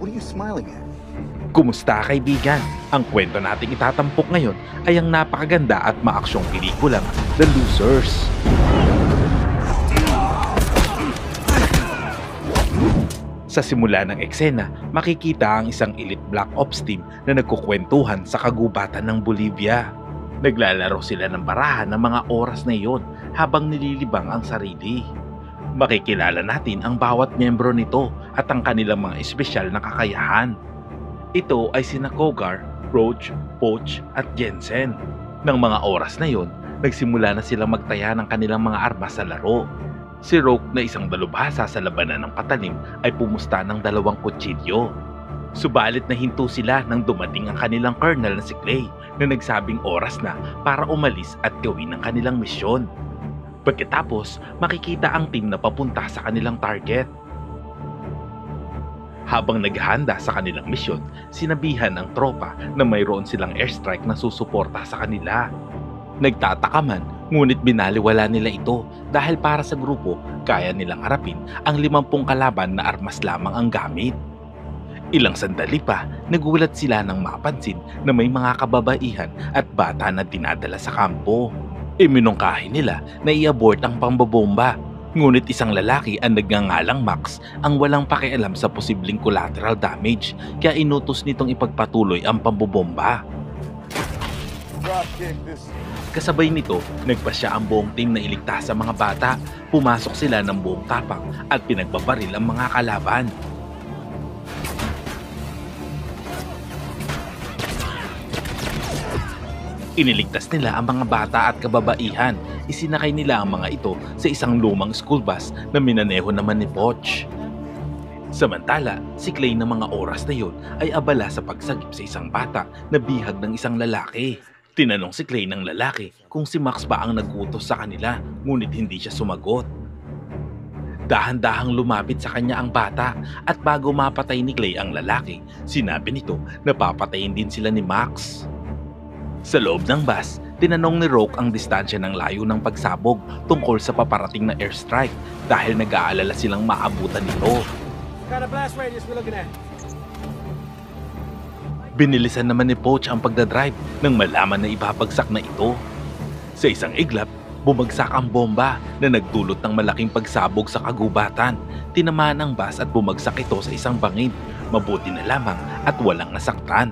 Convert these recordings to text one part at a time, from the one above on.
What are you smiling at? Kumusta kaibigan? Ang kwento nating itatampok ngayon ay ang napakaganda at maaksyong pelikulang The Losers. Sa simula ng eksena, makikita ang isang elite Black Ops team na nagkukwentuhan sa kagubatan ng Bolivia. Naglalaro sila ng barahan ng mga oras na iyon habang nililibang ang sarili. Makikilala natin ang bawat miyembro nito at ang kanilang mga espesyal na kakayahan. Ito ay sina Kogar, Roach, Poch at Jensen. Nang mga oras na iyon, nagsimula na silang magtaya ng kanilang mga armas sa laro. Si Roque na isang dalubhasa sa labanan ng patalim ay pumusta ng 2 kutsilyo. Subalit nahinto sila nang dumating ang kanilang colonel na si Clay na nagsabing oras na para umalis at gawin ang kanilang misyon. Pagkatapos, makikita ang team na papunta sa kanilang target. Habang naghahanda sa kanilang misyon, sinabihan ng tropa na mayroon silang airstrike na susuporta sa kanila. Nagtataka man, ngunit binaliwala nila ito dahil para sa grupo, kaya nilang harapin ang 50 kalaban na armas lamang ang gamit. Ilang sandali pa, nagulat sila nang mapansin na may mga kababaihan at bata na dinadala sa kampo. Iminungkahi nila na i-abort ang pambobomba, ngunit isang lalaki ang nagngangalang Max ang walang pakialam sa posibleng collateral damage kaya inutos nitong ipagpatuloy ang pambobomba. Kasabay nito, nagpasya ang buong team na iligtas sa mga bata. Pumasok sila ng buong tapang at pinagbabaril ang mga kalaban. Iniligtas nila ang mga bata at kababaihan. Isinakay nila ang mga ito sa isang lumang school bus na minaneho naman ni Poch. Samantala, si Clay na mga oras na yun ay abala sa pagsagip sa isang bata na bihag ng isang lalaki. Tinanong si Clay ng lalaki kung si Max ba ang nag-utos sa kanila, ngunit hindi siya sumagot. Dahan-dahang lumapit sa kanya ang bata at bago mapatay ni Clay ang lalaki, sinabi nito na papatayin din sila ni Max. Sa loob ng bus, tinanong ni Roque ang distansya ng layo ng pagsabog tungkol sa paparating na airstrike dahil nag-aalala silang maabutan nito. Binilisan naman ni Poch ang pagdadrive nang malaman na ibabagsak na ito. Sa isang iglap, bumagsak ang bomba na nagdulot ng malaking pagsabog sa kagubatan. Tinamaan ang bus at bumagsak ito sa isang bangin. Mabuti na lamang at walang nasaktan.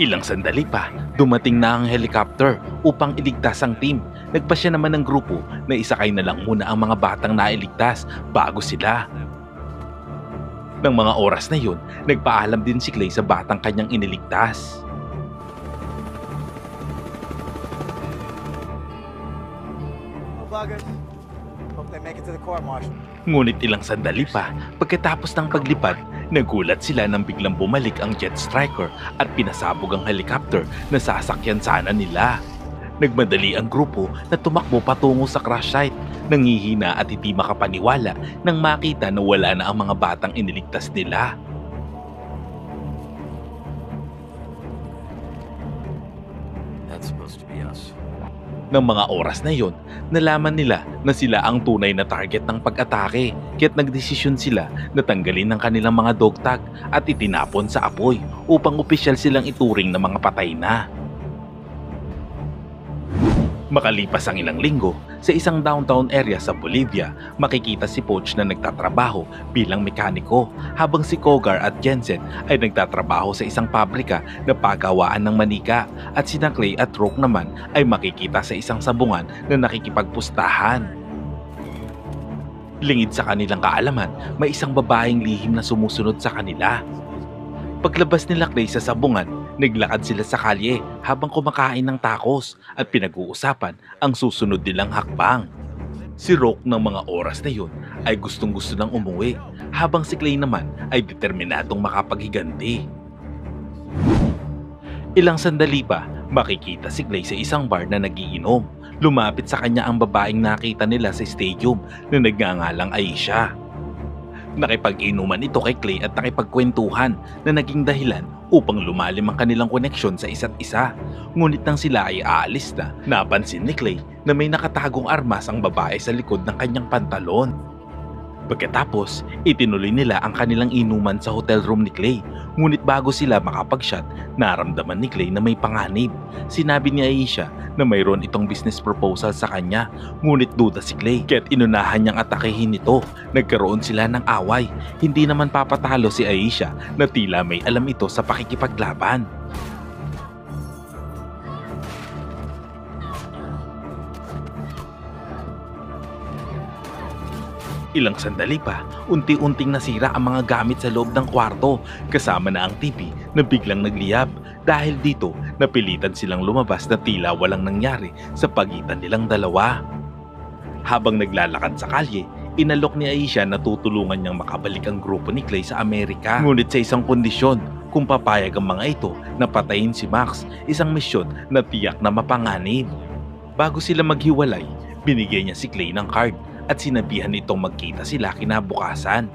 Ilang sandali pa, dumating na ang helicopter upang iligtas ang team. Nagpasya naman ng grupo na isakay na lang muna ang mga batang nailigtas bago sila. Nang mga oras na yun, nagpaalam din si Clay sa batang kanyang iniligtas. Ngunit ilang sandali pa, pagkatapos ng paglipad, nagulat sila nang biglang bumalik ang jet striker at pinasabog ang helicopter na sasakyan sana nila. Nagmadali ang grupo na tumakbo patungo sa crash site. Nangihina at hindi makapaniwala nang makita na wala na ang mga batang iniligtas nila. That's supposed to be us. Nang mga oras na yon, nalaman nila na sila ang tunay na target ng pag-atake, kaya't nagdesisyon sila na tanggalin ang kanilang mga dog tag at itinapon sa apoy upang opisyal silang ituring na mga patay na. Makalipas ang ilang linggo, sa isang downtown area sa Bolivia, makikita si Poch na nagtatrabaho bilang mekaniko habang si Kogar at Jensen ay nagtatrabaho sa isang pabrika na pagawaan ng manika at sina Clay at Roque naman ay makikita sa isang sabungan na nakikipagpustahan. Lingid sa kanilang kaalaman, may isang babaeng lihim na sumusunod sa kanila. Paglabas nila Clay sa sabungan, naglakad sila sa kalye habang kumakain ng tacos at pinag-uusapan ang susunod nilang hakbang. Si Roque ng mga oras na yun ay gustong-gusto nang umuwi habang si Clay naman ay determinadong makapaghiganti. Ilang sandali pa, makikita si Clay sa isang bar na nagiinom. Lumapit sa kanya ang babaeng nakita nila sa stadium na nagngangalang Aisha. Nakipag-inuman ito kay Clay at nakipagkwentuhan na naging dahilan upang lumalim ang kanilang koneksyon sa isa't isa. Ngunit nang sila ay aalis na, napansin ni Clay na may nakatagong armas ang babae sa likod ng kanyang pantalon. Pagkatapos, itinuloy nila ang kanilang inuman sa hotel room ni Clay. Ngunit bago sila makapag-shot, naramdaman ni Clay na may panganib. Sinabi ni Aisha na mayroon itong business proposal sa kanya. Ngunit duda si Clay, kaya't inunahan niyang atakehin ito. Nagkaroon sila ng away. Hindi naman papatalo si Aisha na tila may alam ito sa pakikipaglaban. Ilang sandali pa, unti-unting nasira ang mga gamit sa loob ng kwarto, kasama na ang TV na biglang nagliyab. Dahil dito, napilitan silang lumabas na tila walang nangyari sa pagitan nilang dalawa. Habang naglalakad sa kalye, inalok ni Aisha na tutulungan niyang makabalik ang grupo ni Clay sa Amerika. Ngunit sa isang kondisyon, kung papayag ang mga ito na patayin si Max, isang misyon na tiyak na mapanganib. Bago sila maghiwalay, binigay niya si Clay ng card at sinabihan nitong magkita sila kinabukasan.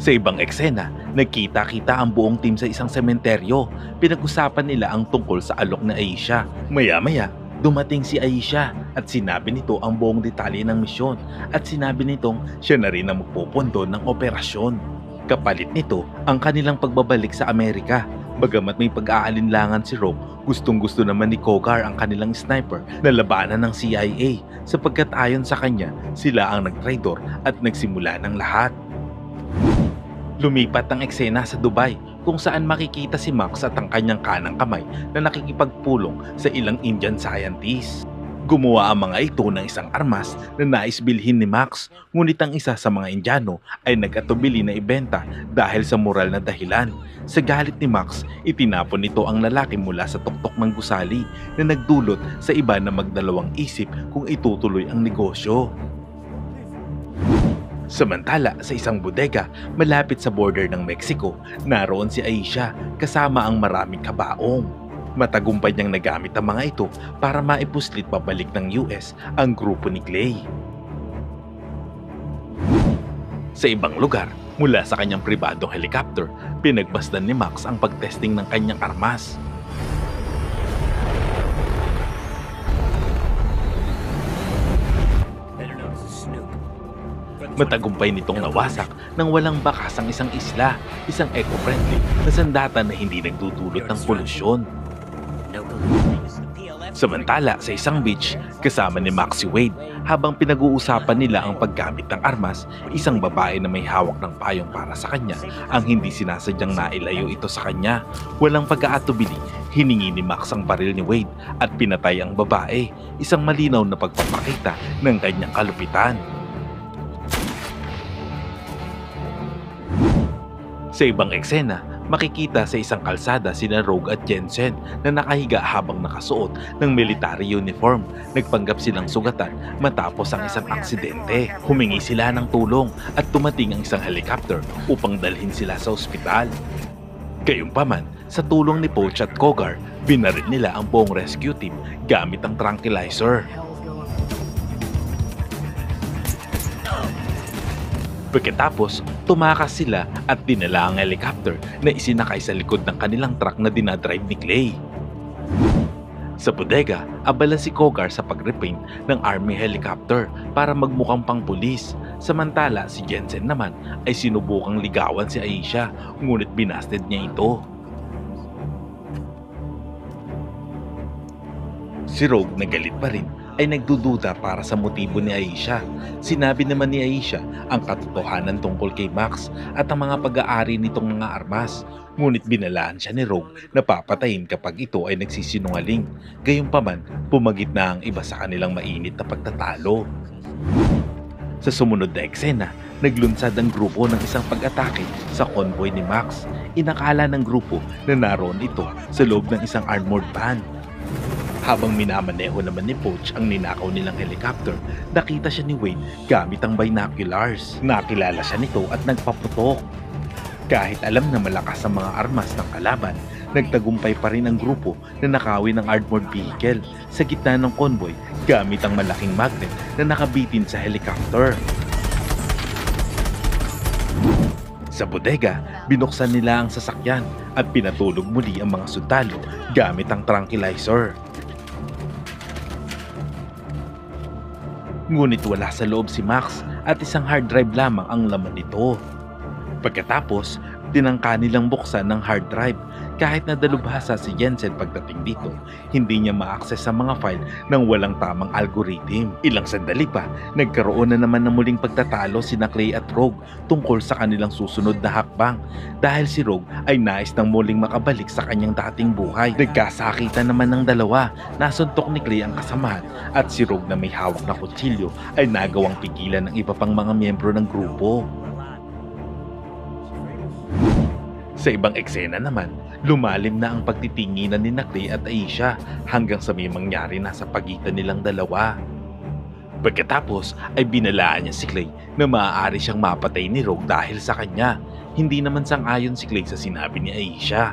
Sa ibang eksena, nagkita-kita ang buong team sa isang sementeryo. Pinag-usapan nila ang tungkol sa alok na Aisha. Maya-maya, dumating si Aisha at sinabi nito ang buong detalye ng misyon at sinabi nitong siya na rin ang magpupundo ng operasyon. Kapalit nito ang kanilang pagbabalik sa Amerika. Bagamat may pag-aalinlangan si Rogue, gustong-gusto naman ni Kogar ang kanilang sniper na labanan ng CIA sapagkat ayon sa kanya, sila ang nagtraidor at nagsimula ng lahat. Lumipat ang eksena sa Dubai kung saan makikita si Max at ang kanyang kanang kamay na nakikipagpulong sa ilang Indian scientists. Gumawa ang mga ito ng isang armas na nais bilhin ni Max, ngunit ang isa sa mga Indiano ay nag-atubili na ibenta dahil sa moral na dahilan. Sa galit ni Max, itinapon nito ang lalaki mula sa tuktok ng gusali na nagdulot sa iba na magdalawang isip kung itutuloy ang negosyo. Samantala, sa isang bodega malapit sa border ng Mexico, naroon si Aisha kasama ang maraming kabaong. Matagumpay niyang nagamit ang mga ito para maipuslit pabalik ng US ang grupo ni Clay. Sa ibang lugar, mula sa kanyang pribadong helicopter, pinagmasdan ni Max ang pagtesting ng kanyang armas. Matagumpay nitong nawasak nang walang bakas ang isang isla, isang eco-friendly na sandata na hindi nagdudulot ng polusyon. Samantala, sa isang beach, kasama ni Max si Wade, habang pinag-uusapan nila ang paggamit ng armas, isang babae na may hawak ng payong para sa kanya ang hindi sinasadyang nailayo ito sa kanya. Walang pag-aatubili, hiningi ni Max ang baril ni Wade at pinatay ang babae, isang malinaw na pagpapakita ng kanyang kalupitan. Sa ibang eksena, makikita sa isang kalsada sina Rogue at Jensen na nakahiga habang nakasuot ng military uniform. Nagpanggap silang sugatan matapos ang isang aksidente. Humingi sila ng tulong at tumating ang isang helicopter upang dalhin sila sa ospital. Gayunpaman, sa tulong ni Poch at Kogar, binaril nila ang buong rescue team gamit ang tranquilizer. Pagkatapos, tumakas sila at dinala ang helicopter na isinakay sa likod ng kanilang truck na dinadrive ni Clay. Sa bodega, abala si Kogar sa pag-repaint ng army helicopter para magmukhang pang pulis. Samantala, si Jensen naman ay sinubukang ligawan si Aisha, ngunit binasted niya ito. Si Rogue na galit pa rin ay nagdududa para sa motibo ni Aisha. Sinabi naman ni Aisha ang katotohanan tungkol kay Max at ang mga pag-aari nitong mga armas. Ngunit binalaan siya ni Rogue na papatayin kapag ito ay nagsisinungaling. Gayunpaman, pumagit na ang iba sa kanilang mainit na pagtatalo. Sa sumunod na eksena, naglunsad ang grupo ng isang pag-atake sa convoy ni Max. Inakala ng grupo na naroon ito sa loob ng isang armored van. Habang minamaneho naman ni Poch ang ninakaw nilang helicopter, nakita siya ni Wade gamit ang binoculars. Nakilala siya nito at nagpaputok. Kahit alam na malakas ang mga armas ng kalaban, nagtagumpay pa rin ang grupo na nakawin ng armored vehicle sa gitna ng convoy gamit ang malaking magnet na nakabitin sa helicopter. Sa bodega, binuksan nila ang sasakyan at pinatulog muli ang mga sundalo gamit ang tranquilizer. Ngunit wala sa loob si Max at isang hard drive lamang ang laman nito. Pagkatapos, tinangka nilang buksan ng hard drive. Kahit na dalubhasa si Jensen pagdating dito, hindi niya ma-access sa mga file ng walang tamang algorithm. Ilang sandali pa, nagkaroon na naman ng muling pagtatalo sina Clay at Rogue tungkol sa kanilang susunod na hakbang. Dahil si Rogue ay nais nang muling makabalik sa kanyang dating buhay. Nagkasakitan naman ng dalawa, nasuntok ni Clay ang kasamahan at si Rogue na may hawak na kutsilyo ay nagawang pigilan ng iba pang mga miyembro ng grupo. Sa ibang eksena naman, lumalim na ang pagtitinginan ni Clay at Aisha hanggang sa may mangyari na sa pagitan nilang dalawa. Pagkatapos ay binalaan niya si Clay na maaari siyang mapatay ni Rogue dahil sa kanya. Hindi naman sang-ayon si Clay sa sinabi ni Aisha.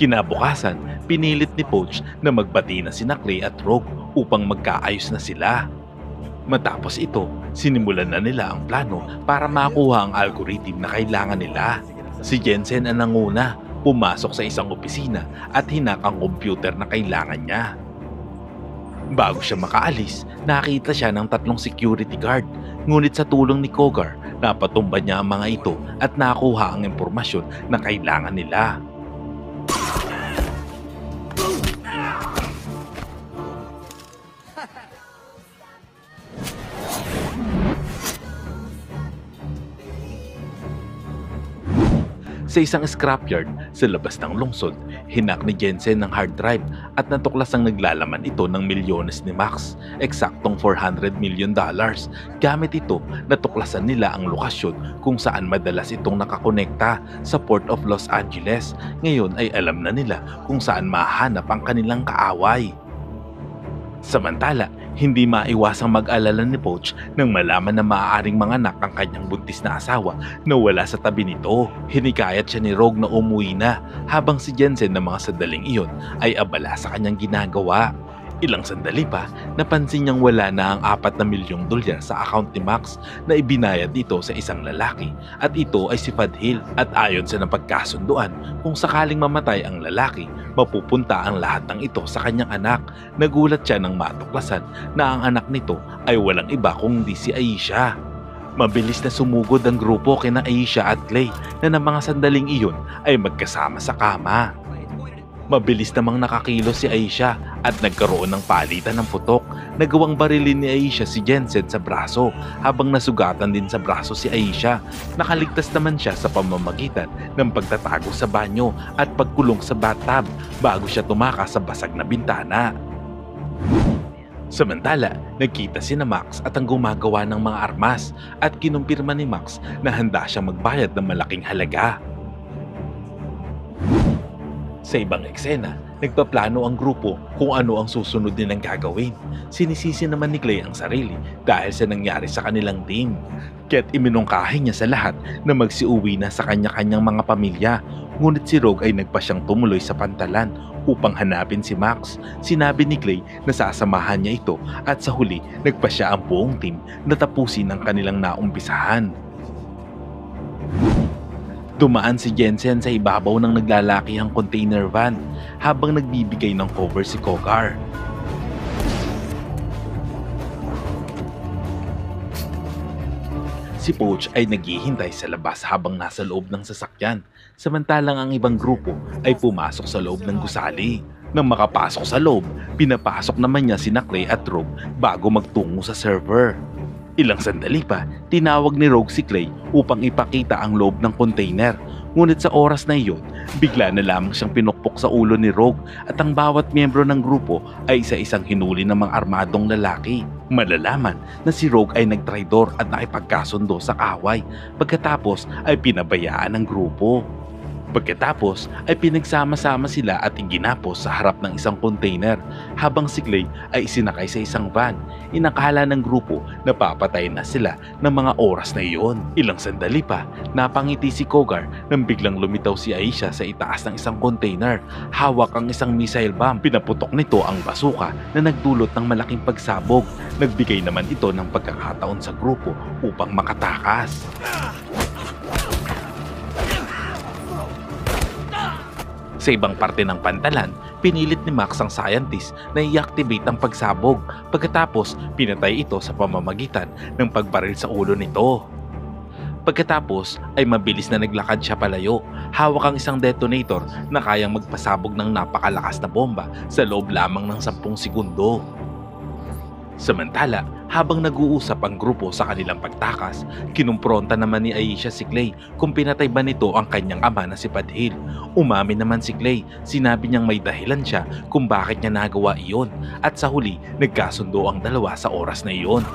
Kinabukasan, pinilit ni Poach na magbati na sina Clay at Rogue upang magkaayos na sila. Matapos ito, sinimulan na nila ang plano para makuha ang algorithm na kailangan nila. Si Jensen ang nanguna, pumasok sa isang opisina at hinak ang computer na kailangan niya. Bago siya makaalis, nakita siya ng 3 security guard. Ngunit sa tulong ni Cougar, napatumba niya ang mga ito at nakuha ang impormasyon na kailangan nila. Sa isang scrapyard sa labas ng lungsod, hinak ni Jensen ng hard drive at natuklas ang naglalaman ito ng milyones ni Max, eksaktong $400 million. Gamit ito, natuklasan nila ang lokasyon kung saan madalas itong nakakonekta sa Port of Los Angeles. Ngayon ay alam na nila kung saan mahanap ang kanilang kaaway. Samantala, hindi maiwasang mag-alala ni Poach nang malaman na maaaring manganak ang kanyang buntis na asawa na wala sa tabi nito. Hinikayat siya ni Rogue na umuwi na habang si Jensen na mga sandaling iyon ay abala sa kanyang ginagawa. Ilang sandali pa, napansin niyang wala na ang $4 milyong sa account ni Max na ibinayad dito sa isang lalaki at ito ay si Fadhil. At ayon sa napagkasunduan, kung sakaling mamatay ang lalaki, mapupunta ang lahat ng ito sa kanyang anak. Nagulat siya nang matuklasan na ang anak nito ay walang iba kundi si Aisha. Mabilis na sumugod ang grupo kina Aisha at Clay na ng mga sandaling iyon ay magkasama sa kama. Mabilis namang nakakilos si Aisha at nagkaroon ng palitan ng putok. Nagawang barilin ni Aisha si Jensen sa braso habang nasugatan din sa braso si Aisha. Nakaligtas naman siya sa pamamagitan ng pagtatago sa banyo at pagkulong sa bathtub bago siya tumakas sa basag na bintana. Samantala, nagkita si Max at ang gumagawa ng mga armas at kinumpirma ni Max na handa siyang magbayad ng malaking halaga. Sa ibang eksena, nagpaplano ang grupo kung ano ang susunod nilang gagawin. Sinisisi naman ni Clay ang sarili dahil sa nangyari sa kanilang team. Kaya't iminungkahi niya sa lahat na magsiuwi na sa kanya-kanyang mga pamilya. Ngunit si Rogue ay nagpa siyang tumuloy sa pantalan upang hanapin si Max. Sinabi ni Clay na sasamahan niya ito at sa huli nagpa siya ang buong team na tapusin ang kanilang naumpisahan. Dumaan si Jensen sa ibabaw ng naglalakihang container van habang nagbibigay ng cover si Cougar. Si Poach ay naghihintay sa labas habang nasa loob ng sasakyan, samantalang ang ibang grupo ay pumasok sa loob ng gusali. Nang makapasok sa loob, pinapasok naman niya sina Clay at Rogue bago magtungo sa server. Ilang sandali pa, tinawag ni Rogue si Clay upang ipakita ang loob ng container. Ngunit sa oras na iyon, bigla na lamang siyang pinukpok sa ulo ni Rogue at ang bawat miyembro ng grupo ay isa-isang hinuli ng mga armadong lalaki. Malalaman na si Rogue ay nagtraidor at nakipagkasundo sa kaaway, pagkatapos ay pinabayaan ng grupo. Pagkatapos ay pinagsama-sama sila at iginapos sa harap ng isang container habang si Clay ay isinakay sa isang van. Inakala ng grupo na papatayin na sila ng mga oras na iyon. Ilang sandali pa, napangiti si Cougar nang biglang lumitaw si Aisha sa itaas ng isang container. Hawak ang isang missile bomb. Pinaputok nito ang basuka na nagdulot ng malaking pagsabog. Nagbigay naman ito ng pagkakataon sa grupo upang makatakas. Sa ibang parte ng pantalan, pinilit ni Max ang scientist na i-activate ang pagsabog pagkatapos pinatay ito sa pamamagitan ng pagbaril sa ulo nito. Pagkatapos ay mabilis na naglakad siya palayo, hawak ang isang detonator na kayang magpasabog ng napakalakas na bomba sa loob lamang ng 10 segundo. Samantala, habang nag-uusap ang grupo sa kanilang pagtakas, kinumpronta naman ni Aisha si Clay kung pinatay ba nito ang kanyang ama na si Padhil. Umamin naman si Clay, sinabi niyang may dahilan siya kung bakit niya nagawa iyon at sa huli nagkasundo ang dalawa sa oras na iyon.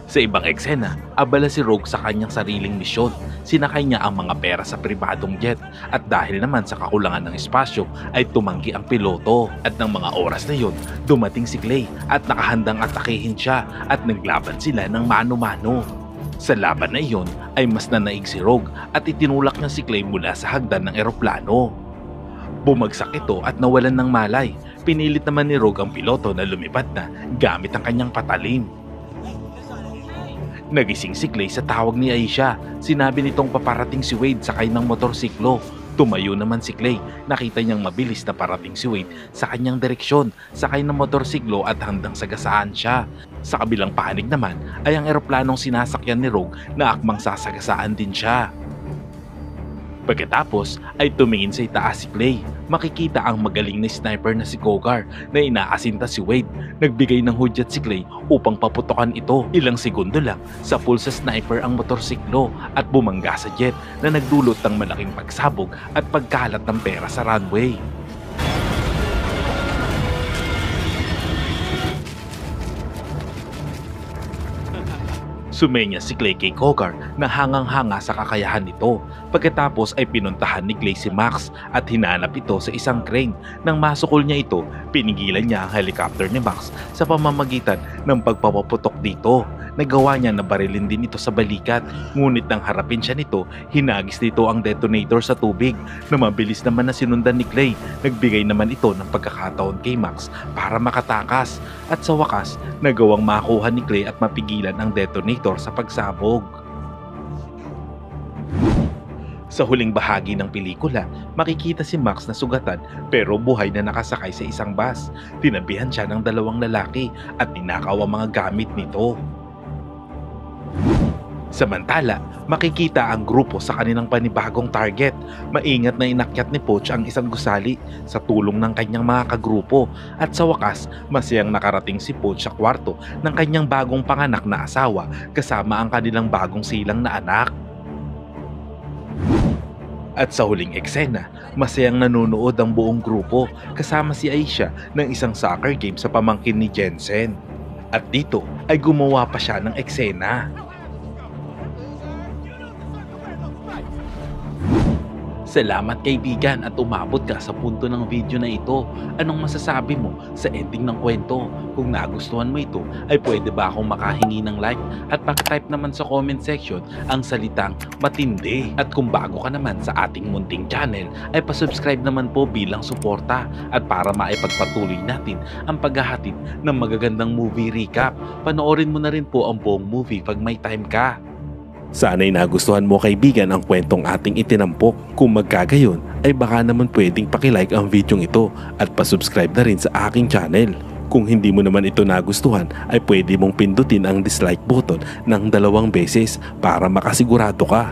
Sa ibang eksena, abala si Rogue sa kanyang sariling misyon. Sinakay niya ang mga pera sa pribadong jet at dahil naman sa kakulangan ng espasyo ay tumanggi ang piloto. At ng mga oras na yon, dumating si Clay at nakahandang atakehin siya at naglaban sila ng mano-mano. Sa laban na iyon ay mas nanaig si Rogue at itinulak niya si Clay mula sa hagdan ng eroplano. Bumagsak ito at nawalan ng malay. Pinilit naman ni Rogue ang piloto na lumipad na gamit ang kanyang patalim. Nagising si Clay sa tawag ni Aisha. Sinabi nitong paparating si Wade sakay ng motorsiklo. Tumayo naman si Clay. Nakita niyang mabilis na parating si Wade sa kanyang direksyon, sakay ng motorsiklo at handang sagasaan siya. Sa kabilang panig naman ay ang eroplanong sinasakyan ni Rogue na akmang sasagasaan din siya. Pagkatapos ay tumingin sa itaas si Clay. Makikita ang magaling na sniper na si Kogar na inaasinta si Wade. Nagbigay ng hudyat si Clay upang paputokan ito. Ilang segundo lang sa full sa sniper ang motorsiklo at bumangga sa jet na nagdulot ng malaking pagsabog at pagkalat ng pera sa runway. Sumenya si Clay kay Kogar na hangang-hanga sa kakayahan nito. Pagkatapos ay pinuntahan ni Clay si Max at hinanap ito sa isang crane. Nang masukol niya ito, pinigilan niya ang helicopter ni Max sa pamamagitan ng pagpapaputok dito. Nagawa niya na barilin din ito sa balikat, ngunit nang harapin siya nito, hinagis nito ang detonator sa tubig na mabilis naman na sinundan ni Clay. Nagbigay naman ito ng pagkakataon kay Max para makatakas at sa wakas, nagawang makuha ni Clay at mapigilan ang detonator sa pagsabog. Sa huling bahagi ng pelikula, makikita si Max na sugatan pero buhay na nakasakay sa isang bus. Tinabihan siya ng 2 lalaki at ninakaw ang mga gamit nito. Samantala, makikita ang grupo sa kanilang panibagong target. Maingat na inakyat ni Poch ang isang gusali sa tulong ng kanyang mga kagrupo at sa wakas, masayang nakarating si Poch sa kwarto ng kanyang bagong panganak na asawa kasama ang kanilang bagong silang na anak. At sa huling eksena, masayang nanonood ang buong grupo kasama si Aisha ng isang soccer game sa pamangkin ni Jensen. At dito ay gumawa pa siya ng eksena. Salamat kaibigan at umabot ka sa punto ng video na ito. Anong masasabi mo sa ending ng kwento? Kung nagustuhan mo ito, ay pwede ba akong makahingi ng like? At pag-type naman sa comment section ang salitang matindi. At kung bago ka naman sa ating munting channel, ay pasubscribe naman po bilang suporta. At para maipagpatuloy natin ang paghahatid ng magagandang movie recap, panoorin mo na rin po ang buong movie pag may time ka. Sana'y nagustuhan mo kaibigan ang kwentong ating itinampok. Kung magkagayon ay baka naman pwedeng pakilike ang video ito at pasubscribe na rin sa aking channel. Kung hindi mo naman ito nagustuhan ay pwede mong pindutin ang dislike button ng 2 beses para makasigurado ka.